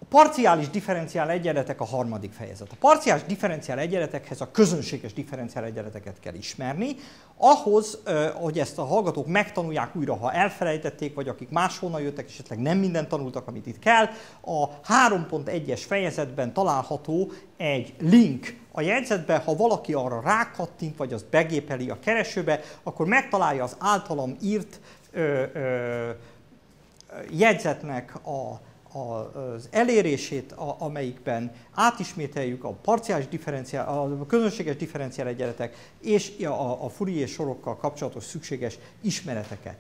parciális differenciál egyenletek a harmadik fejezet. A parciális differenciál egyenletekhez a közönséges differenciál egyenleteket kell ismerni. Ahhoz, hogy ezt a hallgatók megtanulják újra, ha elfelejtették, vagy akik máshonnan jöttek, és esetleg nem mindent tanultak, amit itt kell, a 3.1-es fejezetben található egy link a jegyzetben, ha valaki arra rákattint, vagy azt begépeli a keresőbe, akkor megtalálja az általam írt jegyzetnek az elérését, amelyikben átismételjük a parciális differenciál, a közönséges differenciál egyenletek és a Fourier sorokkal kapcsolatos szükséges ismereteket.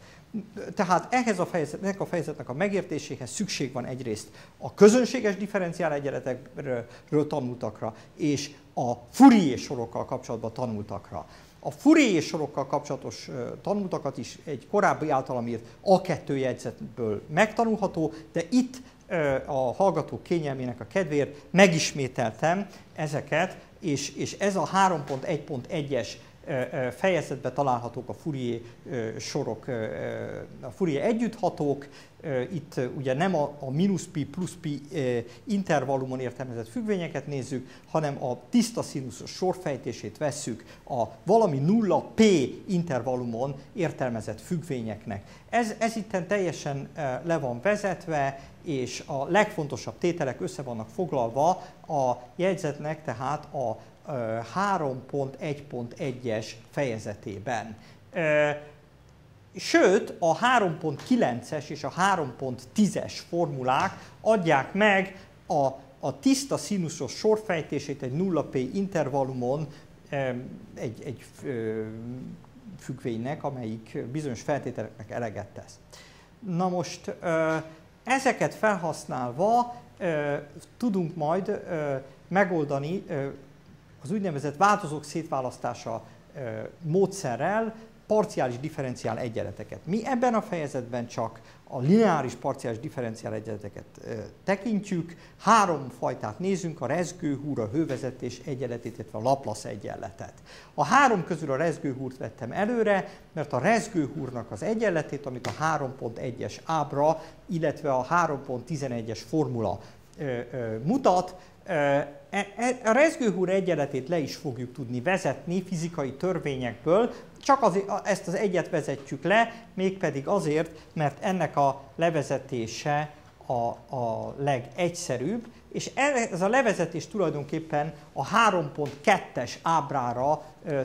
Tehát ennek a fejezetnek a megértéséhez szükség van egyrészt a közönséges differenciál egyenletekről tanultakra, és a Fourier sorokkal kapcsolatban tanultakra. A Fourier sorokkal kapcsolatos tanultakat is egy korábbi általam írt A2 jegyzetből megtanulható, de itt a hallgatók kényelmének a kedvéért megismételtem ezeket, és ez a 3.1.1-es fejezetben találhatók a Fourier sorok, a Fourier együtthatók. Itt ugye nem a mínusz pi plusz pi intervallumon értelmezett függvényeket nézzük, hanem a tiszta színuszos sorfejtését vesszük a valami 0p intervallumon értelmezett függvényeknek. Ez itten teljesen le van vezetve, és a legfontosabb tételek össze vannak foglalva a jegyzetnek, tehát a 3.1.1-es fejezetében. Sőt, a 3.9-es és a 3.10-es formulák adják meg a tiszta színuszos sorfejtését egy 0p intervallumon egy függvénynek, amelyik bizonyos feltételeknek eleget tesz. Na most ezeket felhasználva tudunk majd megoldani az úgynevezett változók szétválasztása módszerrel parciális differenciál egyenleteket. Mi ebben a fejezetben csak a lineáris parciális differenciál egyenleteket tekintjük. Három fajtát nézünk, a rezgőhúr, a hővezetés egyenletét, illetve a Laplace egyenletet. A három közül a rezgőhúrt vettem előre, mert a rezgőhúrnak az egyenletét, amit a 3.1-es ábra, illetve a 3.11-es formula mutat, a rezgőhúr egyenletét le is fogjuk tudni vezetni fizikai törvényekből, csak ezt az egyet vezetjük le, mégpedig azért, mert ennek a levezetése a legegyszerűbb, és ez a levezetés tulajdonképpen a 3.2-es ábrára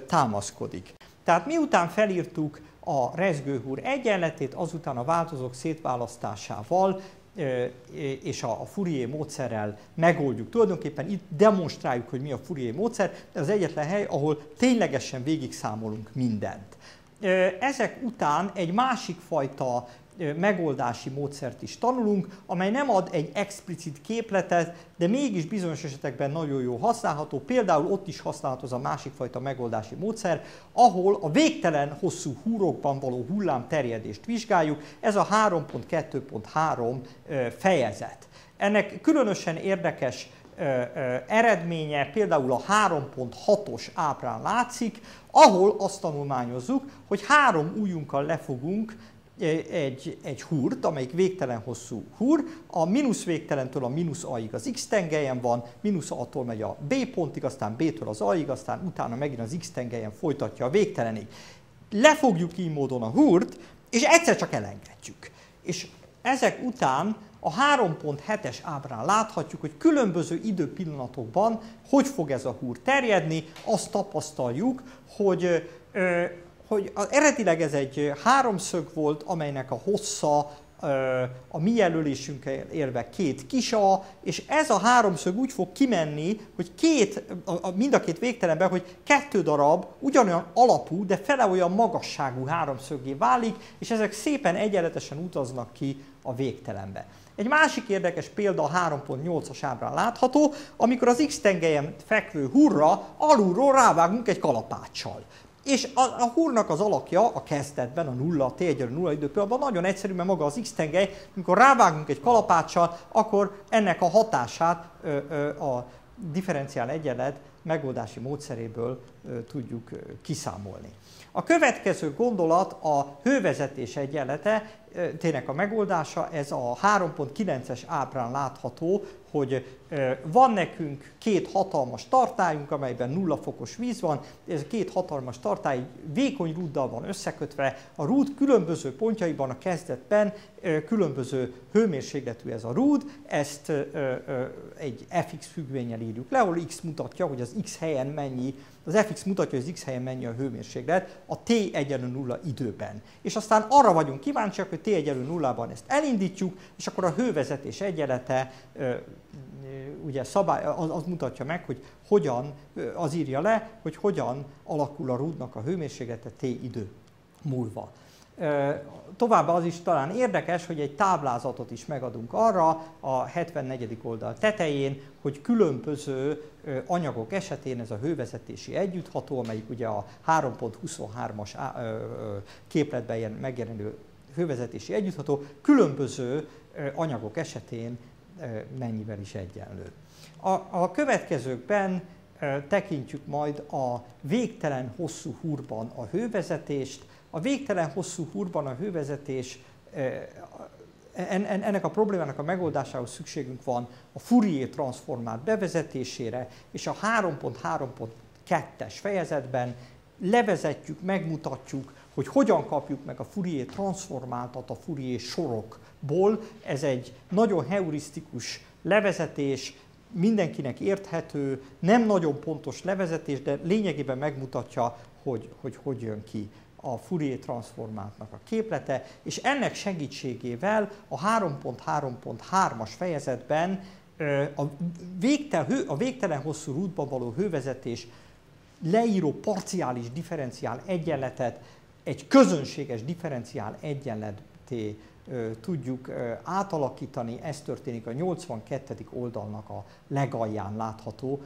támaszkodik. Tehát miután felírtuk a rezgőhúr egyenletét, azután a változók szétválasztásával és a Fourier módszerrel megoldjuk. Tulajdonképpen itt demonstráljuk, hogy mi a Fourier módszer, de az egyetlen hely, ahol ténylegesen végigszámolunk mindent. Ezek után egy másik fajta megoldási módszert is tanulunk, amely nem ad egy explicit képletet, de mégis bizonyos esetekben nagyon jó használható. Például ott is használható az a másik fajta megoldási módszer, ahol a végtelen hosszú húrokban való hullámterjedést vizsgáljuk. Ez a 3.2.3 fejezet. Ennek különösen érdekes eredménye például a 3.6-os ábrán látszik, ahol azt tanulmányozzuk, hogy három ujjunkkal lefogunk egy húrt, amelyik végtelen hosszú húr, a mínusz végtelentől a mínusz a-ig az x tengelyen van, mínusz a-tól megy a b pontig, aztán b-től az a-ig, aztán utána megint az x tengelyen folytatja a végtelenig. Lefogjuk így módon a húrt, és egyszer csak elengedjük. És ezek után a 3.7-es ábrán láthatjuk, hogy különböző időpillanatokban hogy fog ez a húr terjedni. Azt tapasztaljuk, hogy eredetileg ez egy háromszög volt, amelynek a hossza a mi jelölésünkkel érve 2 kis a, és ez a háromszög úgy fog kimenni, hogy mind a két végtelenben, hogy 2 darab ugyanolyan alapú, de fele olyan magasságú háromszöggé válik, és ezek szépen egyenletesen utaznak ki a végtelenbe. Egy másik érdekes példa a 3.8-as ábrán látható, amikor az x-tengelyen fekvő húrra alulról rávágunk egy kalapáccsal. És a húrnak az alakja a kezdetben, a 0, t=0 időpillanatban nagyon egyszerű, mert maga az x-tengely, amikor rávágunk egy kalapáccsal, akkor ennek a hatását a differenciál egyenlet megoldási módszeréből tudjuk kiszámolni. A következő gondolat a hővezetés egyenlete, tényleg a megoldása, ez a 3.9-es ábrán látható, hogy van nekünk két hatalmas tartályunk, amelyben 0 fokos víz van, ez a két hatalmas tartály vékony rúddal van összekötve, a rúd különböző pontjaiban a kezdetben különböző hőmérsékletű ez a rúd, ezt egy fx függvénnyel írjuk le, ahol x mutatja, hogy az x helyen mennyi, az fx mutatja, hogy az x helyen mennyi a hőmérséklet a t egyenlő 0 időben. És aztán arra vagyunk kíváncsiak, hogy t egyenlő 0-ban ezt elindítjuk, és akkor a hővezetés egyenlete ugye az mutatja meg, hogy hogyan, az írja le, hogy hogyan alakul a rúdnak a hőmérséklete t idő múlva. Továbbá az is talán érdekes, hogy egy táblázatot is megadunk arra a 74. oldal tetején, hogy különböző anyagok esetén ez a hővezetési együttható, amelyik ugye a 3.23-as képletben megjelenő hővezetési együttható, különböző anyagok esetén mennyivel is egyenlő. A következőkben tekintjük majd a végtelen hosszú húrban a hővezetést. A végtelen hosszú húrban a hővezetés, ennek a problémának a megoldásához szükségünk van a Fourier transformát bevezetésére, és a 3.3.2-es fejezetben levezetjük, megmutatjuk, hogy hogyan kapjuk meg a Fourier transformátat a Fourier sorokból. Ez egy nagyon heurisztikus levezetés, mindenkinek érthető, nem nagyon pontos levezetés, de lényegében megmutatja, hogy jön ki a Fourier transformátnak a képlete, és ennek segítségével a 3.3.3-as fejezetben a végtelen hosszú rúdban való hővezetés leíró parciális differenciál egyenletet egy közönséges differenciál egyenletté tudjuk átalakítani. Ez történik a 82. oldalnak a legalján látható,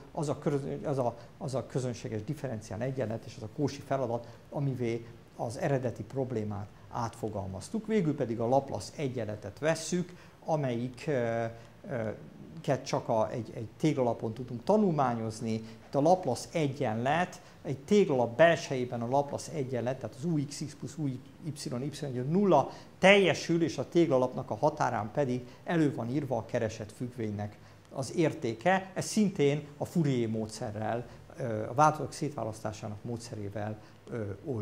az a közönséges differenciál egyenlet és az a Cauchy feladat, amivé az eredeti problémát átfogalmaztuk. Végül pedig a Laplace egyenletet vesszük, amelyiket csak egy téglalapon tudunk tanulmányozni. Itt a Laplace egyenlet, egy téglalap belsejében a Laplace egyenlet, tehát az UXX plusz UYY 0 teljesül, és a téglalapnak a határán pedig elő van írva a keresett függvénynek az értéke. Ez szintén a Fourier módszerrel, a változatok szétválasztásának módszerével oldjuk.